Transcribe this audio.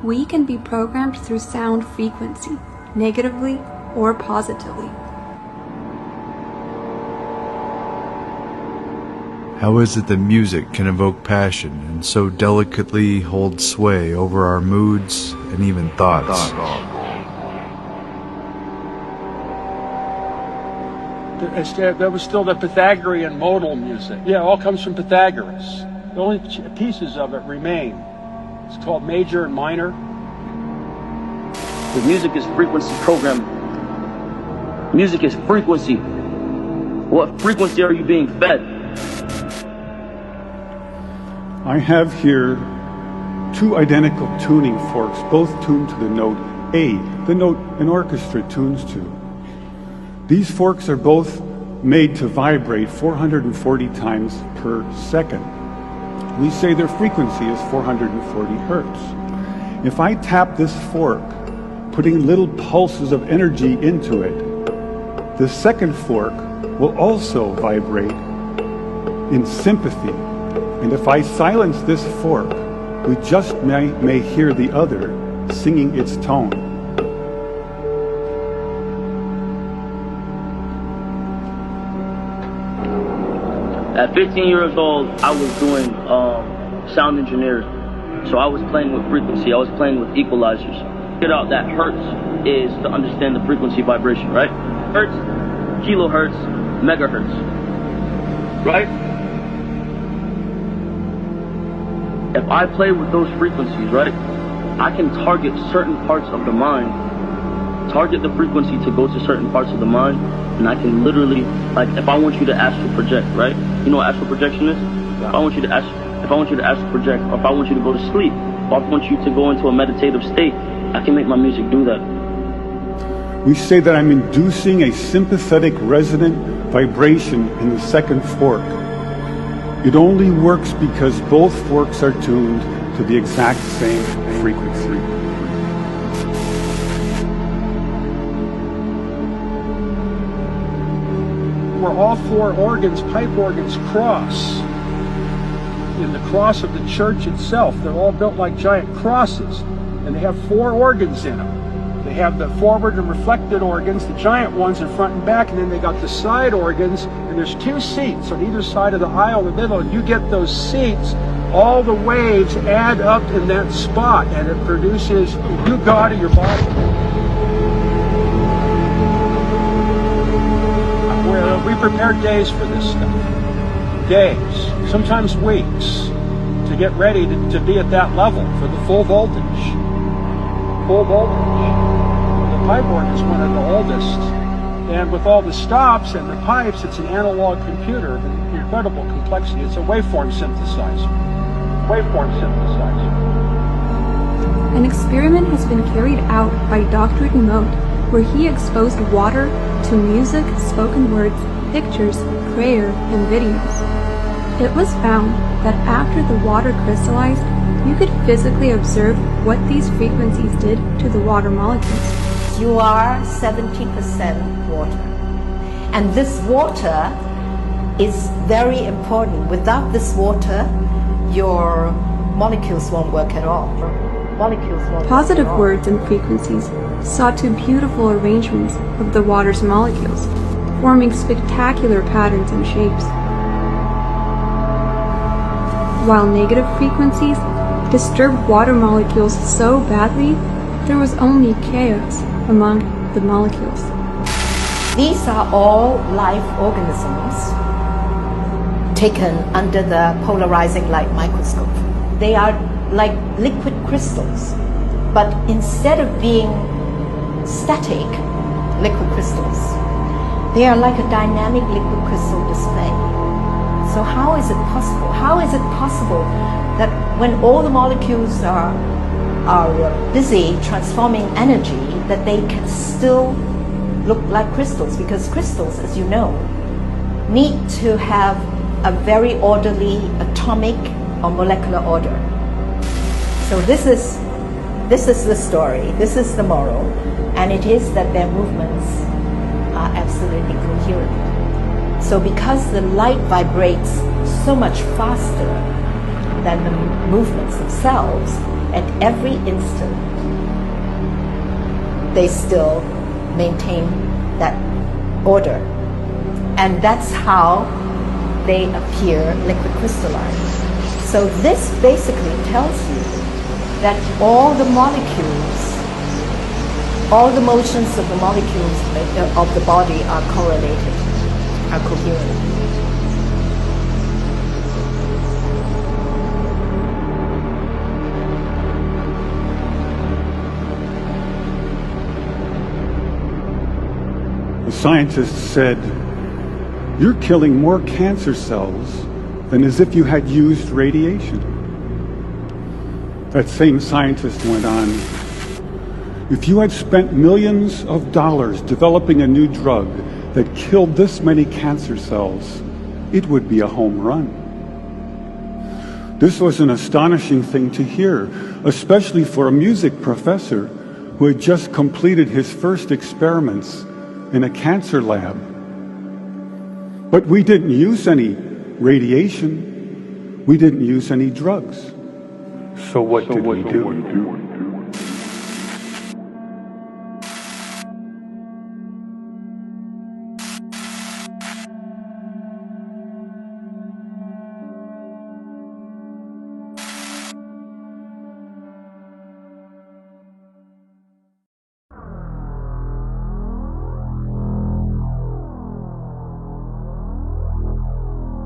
We can be programmed through sound frequency, negatively or positively. How is it that music can evoke passion and so delicately hold sway over our moods and even thoughts? That was still the Pythagorean modal music. Yeah, it all comes from Pythagoras. The only pieces of it remain. It's called major and minor. The music is frequency programming. Music is frequency. What frequency are you being fed? I have here two identical tuning forks, both tuned to the note A, the note an orchestra tunes to. These forks are both made to vibrate 440 times per second. We say their frequency is 440 hertz. If I tap this fork, putting little pulses of energy into it, the second fork will also vibrate in sympathy. And if I silence this fork, we just may hear the other singing its tone. At 15 years old, I was doing sound engineering. So I was playing with frequency. I was playing with equalizers. Get out that hertz is to understand the frequency vibration, right? Hertz, kilohertz, megahertz, right? If I play with those frequencies, right, I can target certain parts of the mind, target the frequency to go to certain parts of the mind, and I can literally, like, if I want you to astral project, right? You know what astral projection is? Yeah. If I want you to astral project, or if I want you to go to sleep, or if I want you to go into a meditative state, I can make my music do that. We say that I'm inducing a sympathetic resonant vibration in the second fork. It only works because both forks are tuned to the exact same frequency. Where all four organs, pipe organs, cross. In the cross of the church itself, they're all built like giant crosses, and they have four organs in them. They have the forward and reflected organs, the giant ones in front and back, and then they got the side organs, and there's two seats on either side of the aisle in the middle, and you get those seats, all the waves add up in that spot, and it produces you God of your body. We prepare days for this stuff. Days, sometimes weeks, to get ready to be at that level for the full voltage. Full voltage. The pipe organ is one of the oldest. And with all the stops and the pipes, it's an analog computer of incredible complexity. It's a waveform synthesizer. Waveform synthesizer. An experiment has been carried out by Dr. Dumont, where he exposed water to music, spoken words, pictures, prayer, and videos. It was found that after the water crystallized, you could physically observe what these frequencies did to the water molecules. You are 70% water. And this water is very important. Without this water, your molecules won't work at all. Positive words and frequencies saw two beautiful arrangements of the water's molecules, forming spectacular patterns and shapes. While negative frequencies disturbed water molecules so badly, there was only chaos among the molecules. These are all live organisms taken under the polarizing light microscope. They are like liquid crystals, but instead of being static liquid crystals, they are like a dynamic liquid crystal display. So how is it possible? How is it possible that when all the molecules are busy transforming energy, that they can still look like crystals? Because crystals, as you know, need to have a very orderly atomic or molecular order. So this is the story, this is the moral, and it is that their movements are absolutely coherent. So because the light vibrates so much faster than the movements themselves, at every instant, they still maintain that order. And that's how they appear liquid crystalline. So this basically tells you that all the molecules, all the motions of the molecules of the body are correlated, are coherent. The scientists said, "You're killing more cancer cells than as if you had used radiation." That same scientist went on, "If you had spent millions of dollars developing a new drug that killed this many cancer cells, it would be a home run." This was an astonishing thing to hear, especially for a music professor who had just completed his first experiments in a cancer lab. But we didn't use any radiation. We didn't use any drugs. So what did we do?